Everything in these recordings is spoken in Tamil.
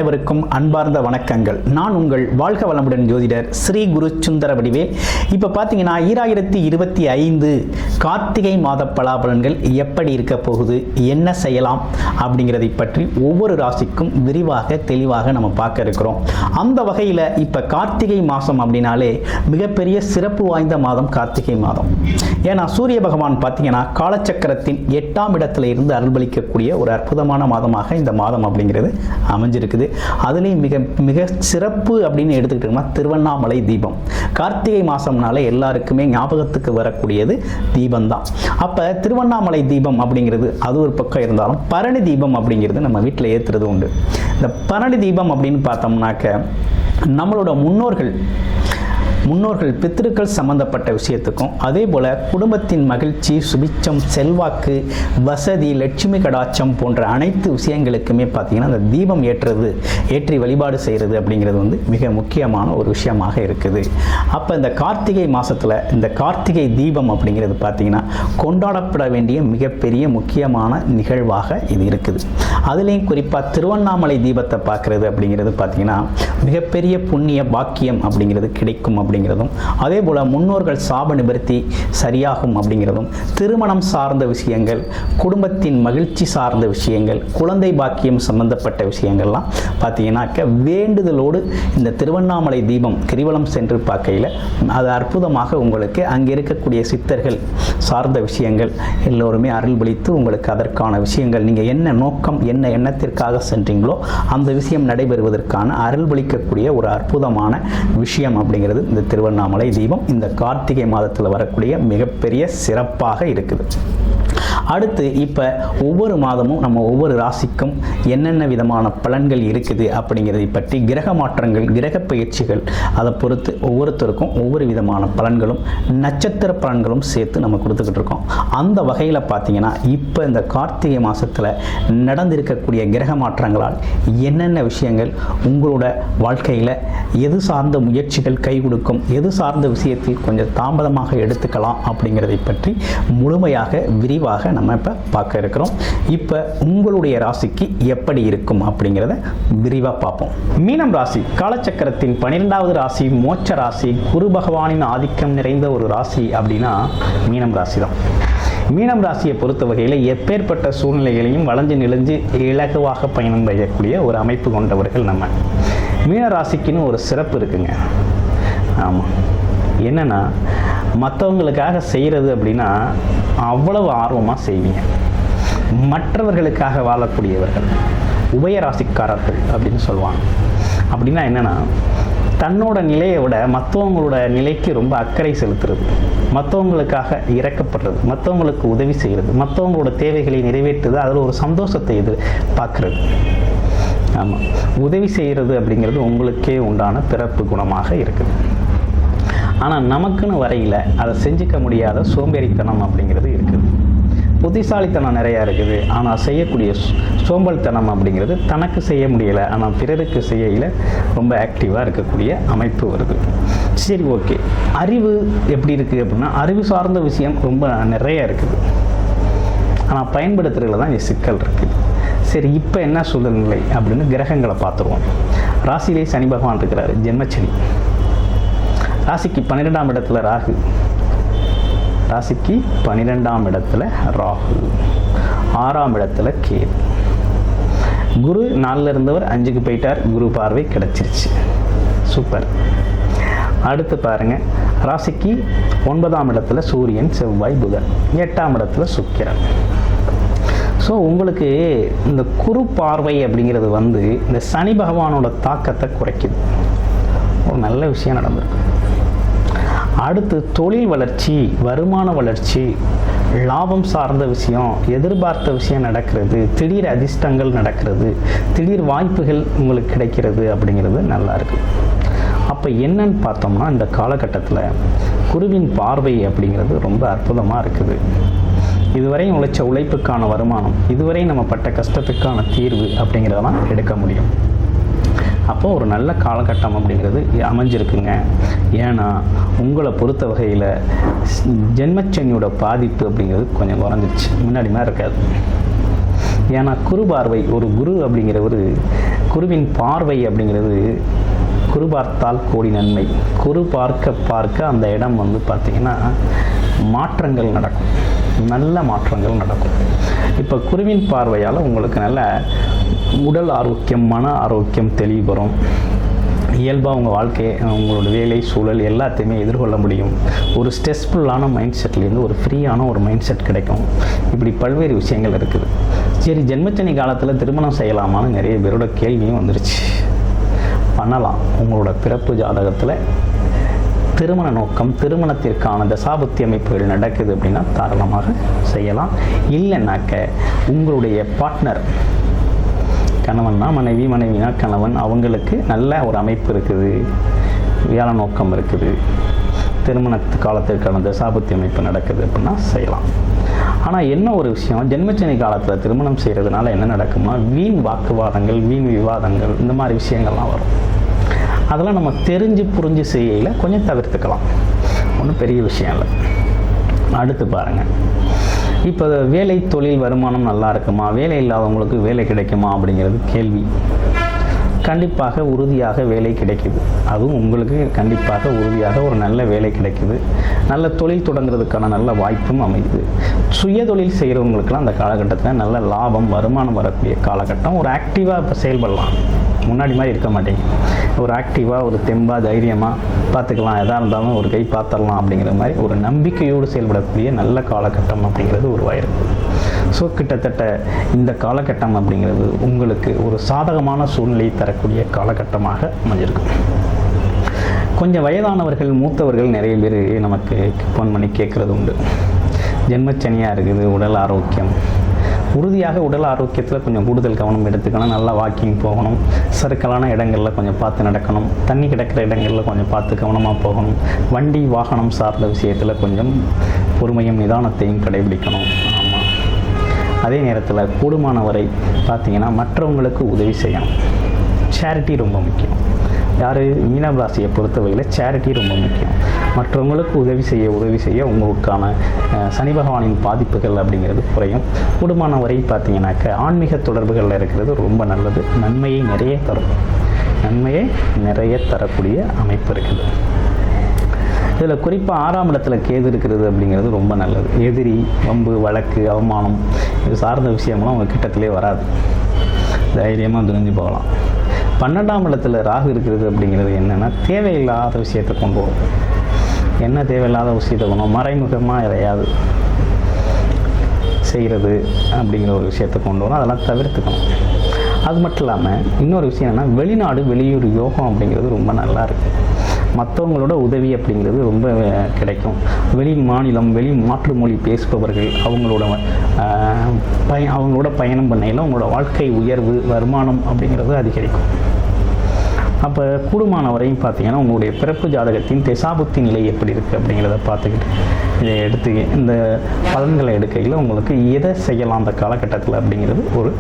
அனைவருக்கும் அன்பார்ந்த வணக்கங்கள். நான் உங்கள் வாழ்க வளமுடன் ஜோதிடர் ஸ்ரீ குரு சுந்தர வடிவே. இப்போ பார்த்தீங்கன்னா 2025 கார்த்திகை மாத பலாபலன்கள் எப்படி இருக்க போகுது, என்ன செய்யலாம் அப்படிங்கிறதை பற்றி ஒவ்வொரு ராசிக்கும் விரிவாக தெளிவாக நம்ம பார்க்க இருக்கிறோம். அந்த வகையில் இப்போ கார்த்திகை மாதம் அப்படின்னாலே மிகப்பெரிய சிறப்பு வாய்ந்த மாதம் கார்த்திகை மாதம். ஏன்னா சூரிய பகவான் பார்த்தீங்கன்னா காலச்சக்கரத்தின் 8ஆம் இடத்துல இருந்து அருள்பளிக்கக்கூடிய ஒரு அற்புதமான மாதமாக இந்த மாதம் அப்படிங்கிறது அமைஞ்சிருக்குது. அதுலேயும் மிக மிக சிறப்பு அப்படின்னு எடுத்துக்கிட்டோம்னா திருவண்ணாமலை தீபம். கார்த்திகை மாதம்னால எல்லாருக்குமே ஞாபகத்துக்கு வரக்கூடியது தீபம் தான். அப்போ திருவண்ணாமலை தீபம் அப்படிங்கிறது அது ஒரு பக்கம் இருந்தாலும் பரணி தீபம் அப்படிங்கிறது நம்ம வீட்டில் ஏற்றுறது உண்டு. இந்த பரணி தீபம் அப்படின்னு பார்த்தோம்னாக்க நம்மளோட முன்னோர்கள் பித்திருக்கள் சம்பந்தப்பட்ட விஷயத்துக்கும், அதே போல் குடும்பத்தின் மகிழ்ச்சி, சுபிச்சம், செல்வாக்கு, வசதி, லட்சுமி கடாட்சம் போன்ற அனைத்து விஷயங்களுக்குமே பார்த்தீங்கன்னா அந்த தீபம் ஏற்றி வழிபாடு செய்கிறது அப்படிங்கிறது மிக முக்கியமான ஒரு விஷயமாக இருக்குது. அப்போ இந்த கார்த்திகை மாதத்தில் இந்த கார்த்திகை தீபம் அப்படிங்கிறது பார்த்தீங்கன்னா கொண்டாடப்பட வேண்டிய மிகப்பெரிய முக்கியமான நிகழ்வாக இது இருக்குது. அதுலேயும் குறிப்பாக திருவண்ணாமலை தீபத்தை பார்க்குறது அப்படிங்கிறது பார்த்தீங்கன்னா மிகப்பெரிய புண்ணிய பாக்கியம் அப்படிங்கிறது கிடைக்கும் அப்படிங்கிறதும், அதே போல் முன்னோர்கள் சாப நிவர்த்தி சரியாகும் அப்படிங்கிறதும், திருமணம் சார்ந்த விஷயங்கள், குடும்பத்தின் மகிழ்ச்சி சார்ந்த விஷயங்கள், குழந்தை பாக்கியம் சம்பந்தப்பட்ட விஷயங்கள்லாம் பார்த்தீங்கன்னாக்க வேண்டுதலோடு இந்த திருவண்ணாமலை தீபம் கிரிவலம் சென்று பார்க்கையில் அது அற்புதமாக உங்களுக்கு அங்கே இருக்கக்கூடிய சித்தர்கள் சார்ந்த விஷயங்கள் எல்லோருமே அருள்பளித்து உங்களுக்கு அதற்கான விஷயங்கள் நீங்கள் என்ன நோக்கம் என்ன எண்ணத்திற்காக சென்றீங்களோ அந்த விஷயம் நடைபெறுவதற்கான அருள்பளிக்கக்கூடிய ஒரு அற்புதமான விஷயம் அப்படிங்கிறது இந்த திருவண்ணாமலை தீபம் இந்த கார்த்திகை மாதத்தில் வரக்கூடிய மிகப்பெரிய சிறப்பாக இருக்குது. அடுத்து இப்போ ஒவ்வொரு மாதமும் நம்ம ஒவ்வொரு ராசிக்கும் என்னென்ன விதமான பலன்கள் இருக்குது அப்படிங்கிறதை பற்றி கிரக மாற்றங்கள், கிரக பயிற்சிகள் அதை பொறுத்து ஒவ்வொருத்தருக்கும் ஒவ்வொரு விதமான பலன்களும் நட்சத்திர பலன்களும் சேர்த்து நம்ம கொடுத்துக்கிட்டு இருக்கோம். அந்த வகையில் பார்த்தீங்கன்னா இப்போ இந்த கார்த்திகை மாதத்தில் நடந்திருக்கக்கூடிய கிரக மாற்றங்களால் என்னென்ன விஷயங்கள் உங்களோட வாழ்க்கையில் எது சார்ந்த முயற்சிகள் கை கொடுக்கும், எது சார்ந்த விஷயத்தில் கொஞ்சம் தாமதமாக எடுத்துக்கலாம் அப்படிங்கிறதை பற்றி முழுமையாக விரிவாக நம்ம இப்போ பார்க்க இருக்கிறோம். இப்போ உங்களுடைய ராசிக்கு எப்படி இருக்கும் அப்படிங்கிறத விரிவாக பார்ப்போம். மீனம் ராசி காலச்சக்கரத்தின் 12வது ராசி, மோட்ச ராசி, குரு பகவானின் ஆதிக்கம் நிறைந்த ஒரு ராசி அப்படின்னா மீனம் ராசி தான். மீனம் ராசியை பொறுத்த வகையில் எப்பேற்பட்ட சூழ்நிலைகளையும் வளைஞ்சு நெளிஞ்சு இலகுவாக பயணம் செய்யக்கூடிய ஒரு அமைப்பு கொண்டவர்கள் நம்ம. மீன ராசிக்குன்னு ஒரு சிறப்பு இருக்குங்க. ஆமாம், என்னென்னா மற்றவங்களுக்காக செய்கிறது அப்படின்னா அவ்வளவு ஆர்வமாக செய்வீங்க. மற்றவர்களுக்காக வாழக்கூடியவர்கள் உபயராசிக்காரர்கள் அப்படின்னு சொல்லுவாங்க. அப்படின்னா என்னென்னா தன்னோட நிலையை விட மற்றவங்களோட நிலைக்கு ரொம்ப அக்கறை செலுத்துறது, மற்றவங்களுக்காக இறக்கப்படுறது, மற்றவங்களுக்கு உதவி செய்கிறது, மற்றவங்களோட தேவைகளை நிறைவேற்றுறது, அதில் ஒரு சந்தோஷத்தை பார்க்குறது. ஆமாம், உதவி செய்கிறது அப்படிங்கிறது உங்களுக்கே உண்டான பிறப்பு குணமாக இருக்குது. ஆனால் நமக்குன்னு வரையில் அதை செஞ்சுக்க முடியாத சோம்பேறித்தனம் அப்படிங்கிறது இருக்குது. புத்திசாலித்தனம் நிறையா இருக்குது, ஆனால் செய்யக்கூடிய சோம்பல்தனம் அப்படிங்கிறது தனக்கு செய்ய முடியலை ஆனால் பிறருக்கு செய்யல ரொம்ப ஆக்டிவாக இருக்கக்கூடிய அமைப்பு வருது. சரி, ஓகே. அறிவு எப்படி இருக்குது அப்படின்னா அறிவு சார்ந்த விஷயம் ரொம்ப நிறைய இருக்குது, ஆனால் பயன்படுத்துறதுல தான் சிக்கல் இருக்குது. சரி, இப்போ என்ன சூழ்நிலை அப்படின்னு கிரகங்களை பார்த்துருவோம். ராசியிலே சனி பகவான் இருக்கிறாரு, ஜென்மச்சனி. ராசிக்கு 12ஆம் இடத்துல ராகு, ராசிக்கு 12ஆம் இடத்துல ராகு, 6ஆம் இடத்துல கேது. குரு 4ல் இருந்தவர் 5க்கு போயிட்டார், குரு பார்வை கிடச்சிருச்சு, சூப்பர். அடுத்து பாருங்க, ராசிக்கு 9ஆம் இடத்துல சூரியன், செவ்வாய், புதன், 8ஆம் இடத்துல சுக்கிரன். ஸோ உங்களுக்கு இந்த குரு பார்வை அப்படிங்கிறது இந்த சனி பகவானோட தாக்கத்தை குறைக்குது. ஒரு நல்ல விஷயம் நடந்திருக்கு. அடுத்து தொழில் வளர்ச்சி, வருமான வளர்ச்சி, லாபம் சார்ந்த விஷயம், எதிர்பார்த்த விஷயம் நடக்கிறது, திடீர் அதிர்ஷ்டங்கள் நடக்கிறது, திடீர் வாய்ப்புகள் உங்களுக்கு கிடைக்கிறது அப்படிங்கிறது நல்லா இருக்குது. அப்போ என்னன்னு பார்த்தோம்னா இந்த காலகட்டத்தில் குருவின் பார்வை அப்படிங்கிறது ரொம்ப அற்புதமாக இருக்குது. இதுவரையும் உழைச்ச உழைப்புக்கான வருமானம், இதுவரை நம்ம பட்ட கஷ்டத்துக்கான தீர்வு அப்படிங்கிறதெல்லாம் எடுக்க முடியும். அப்போது ஒரு நல்ல காலகட்டம் அப்படிங்கிறது அமைஞ்சிருக்குங்க. ஏன்னா உங்களை பொறுத்த வகையில் ஜென்மச்சனியோட பாதிப்பு அப்படிங்கிறது கொஞ்சம் குறைஞ்சிருச்சு, முன்னாடி மாதிரி இருக்காது. ஏன்னா குரு பார்வை, ஒரு குரு அப்படிங்கிற ஒரு குருவின் பார்வை அப்படிங்கிறது குரு பார்த்தால் கோடி நன்மை. குரு பார்க்க பார்க்க அந்த இடம் பார்த்திங்கன்னா மாற்றங்கள் நடக்கும், நல்ல மாற்றங்கள் நடக்கும். இப்போ குருவின் பார்வையால் உங்களுக்கு நல்ல உடல் ஆரோக்கியம், மன ஆரோக்கியம் தெளிவு வரும். இயல்பாக உங்கள் வாழ்க்கையை, உங்களோட வேலை சூழல் எல்லாத்தையுமே எதிர்கொள்ள முடியும். ஒரு ஸ்ட்ரெஸ்ஃபுல்லான மைண்ட் செட்லேருந்து ஒரு ஃப்ரீயான ஒரு மைண்ட் செட் கிடைக்கும். இப்படி பல்வேறு விஷயங்கள் இருக்குது. சரி, ஜென்மச்சனி காலத்தில் திருமணம் செய்யலாமான்னு நிறைய பேரோட கேள்வியும் வந்துருச்சு. பண்ணலாம். உங்களோட பிறப்பு ஜாதகத்தில் திருமண நோக்கம், திருமணத்திற்கான தசாபுத்தி அமைப்புகள் நடக்குது அப்படின்னா தாராளமாக செய்யலாம். இல்லைன்னாக்க உங்களுடைய பார்ட்னர், கணவன்னா மனைவி, மனைவினா கணவன், அவங்களுக்கு நல்ல ஒரு அமைப்பு இருக்குது, வேலை நோக்கம் இருக்குது, திருமண காலத்திற்கான தசாபுத்தி அமைப்பு நடக்குது அப்படின்னா செய்யலாம். ஆனால் என்ன ஒரு விஷயம், ஜென்மச்சனி காலத்தில் திருமணம் செய்கிறதுனால என்ன நடக்கும்னா வீண் வாக்குவாதங்கள், வீண் விவாதங்கள், இந்த மாதிரி விஷயங்கள்லாம் வரும். அதெல்லாம் நம்ம தெரிஞ்சு புரிஞ்சு செய்யல கொஞ்சம் தவிர்த்துக்கலாம், ஒன்றும் பெரிய விஷயம் இல்லை. அடுத்து பாருங்கள், இப்போ வேலை தொழில் வருமானம் நல்லா இருக்குமா, வேலை இல்லாதவங்களுக்கு வேலை கிடைக்குமா அப்படிங்கிறது கேள்வி. கண்டிப்பாக உறுதியாக வேலை கிடைக்குது. அதுவும் உங்களுக்கு கண்டிப்பாக உறுதியாக ஒரு நல்ல வேலை கிடைக்குது. நல்ல தொழில் தொடங்குறதுக்கான நல்ல வாய்ப்பும் அமையுது. சுய தொழில் செய்கிறவங்களுக்கெல்லாம் அந்த காலகட்டத்தில் நல்ல லாபம், வருமானம் வரக்கூடிய காலகட்டம். ஒரு ஆக்டிவாக இப்போ செயல்படலாம், முன்னாடி மாதிரி இருக்க மாட்டேங்க. ஒரு ஆக்டிவாக, ஒரு தெம்பாக, தைரியமாக பார்த்துக்கலாம், எதாக இருந்தாலும் ஒரு கை பார்த்துடலாம் அப்படிங்கிற மாதிரி ஒரு நம்பிக்கையோடு செயல்படக்கூடிய நல்ல காலகட்டம் அப்படிங்கிறது உருவாயிருக்கு. ஸோ கிட்டத்தட்ட இந்த காலகட்டம் அப்படிங்கிறது உங்களுக்கு ஒரு சாதகமான சூழ்நிலையை தரக்கூடிய காலகட்டமாக அமைஞ்சிருக்கு. கொஞ்சம் வயதானவர்கள், மூத்தவர்கள் நிறைய பேர் நமக்கு ஃபோன் பண்ணி கேட்குறது உண்டு. ஜென்மச்சனியாக இருக்குது, உடல் ஆரோக்கியம். உறுதியாக உடல் ஆரோக்கியத்தில் கொஞ்சம் கூடுதல் கவனம் எடுத்துக்கணும். நல்லா வாக்கிங் போகணும், சறுக்கலான இடங்களில் கொஞ்சம் பார்த்து நடக்கணும், தண்ணி கிடக்கிற இடங்களில் கொஞ்சம் பார்த்து கவனமாக போகணும், வண்டி வாகனம் சார்ந்த விஷயத்தில் கொஞ்சம் பொறுமையும் நிதானத்தையும் கடைபிடிக்கணும். ஆமாம், அதே நேரத்தில் கூடுமானவரை பார்த்திங்கன்னா மற்றவங்களுக்கு உதவி செய்யணும். சேரிட்டி ரொம்ப முக்கியம். யார், மீனம் ராசியை பொறுத்தவரையில் சேரிட்டி ரொம்ப முக்கியம். மற்றவங்களுக்கு உதவி செய்ய உங்களுக்கான சனி பகவானின் பாதிப்புகள் அப்படிங்கிறது குறையும். கூடுமான வரை பார்த்தீங்கன்னாக்க ஆன்மீக தொடர்புகளில் இருக்கிறது ரொம்ப நல்லது. நன்மையை நிறைய தரக்கூடிய அமைப்பு இருக்குது. இதில் குறிப்பாக 6ஆம் இடத்துல கேது இருக்கிறது அப்படிங்கிறது ரொம்ப நல்லது. எதிரி, வம்பு, வழக்கு, அவமானம் இது சார்ந்த விஷயம்லாம் உங்கள் கிட்டத்திலே வராது. தைரியமாக துணிஞ்சு போகலாம். 12ஆம் இடத்துல ராகு இருக்கிறது அப்படிங்கிறது என்னென்னா தேவையில்லாத விஷயத்தை கொண்டு வரும். என்ன தேவையில்லாத விஷயத்தை கொண்டு வரும், மறைமுகமாக எதையாவது செய்கிறது அப்படிங்கிற ஒரு விஷயத்தை கொண்டு வரும். அதெல்லாம் தவிர்த்துக்கணும். அது மட்டும் இல்லாமல் இன்னொரு விஷயம் என்னென்னா வெளிநாடு, வெளியூர் யோகம் அப்படிங்கிறது ரொம்ப நல்லா இருக்குது. மற்றவங்களோட உதவி அப்படிங்கிறது ரொம்ப கிடைக்கும். வெளி மாநிலம், வெளி மாற்று மொழி பேசுபவர்கள் அவங்களோட பயணம் பண்ணையில் உங்களோட வாழ்க்கை உயர்வு, வருமானம் அப்படிங்கிறது அதிகரிக்கும். அப்போ கூடுமான வரையும் பார்த்தீங்கன்னா உங்களுடைய பிறப்பு ஜாதகத்தின் திசாபுத்தி நிலை எப்படி இருக்குது அப்படிங்கிறத பார்த்துக்கிட்டு இதை எடுத்து இந்த பலன்களை எடுக்கையில் உங்களுக்கு எதை செய்யலாம் அந்த காலகட்டத்தில் அப்படிங்கிறது ஒரு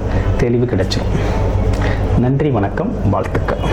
தெளிவு கிடைச்சிடும். நன்றி, வணக்கம், வாழ்த்துக்கள்.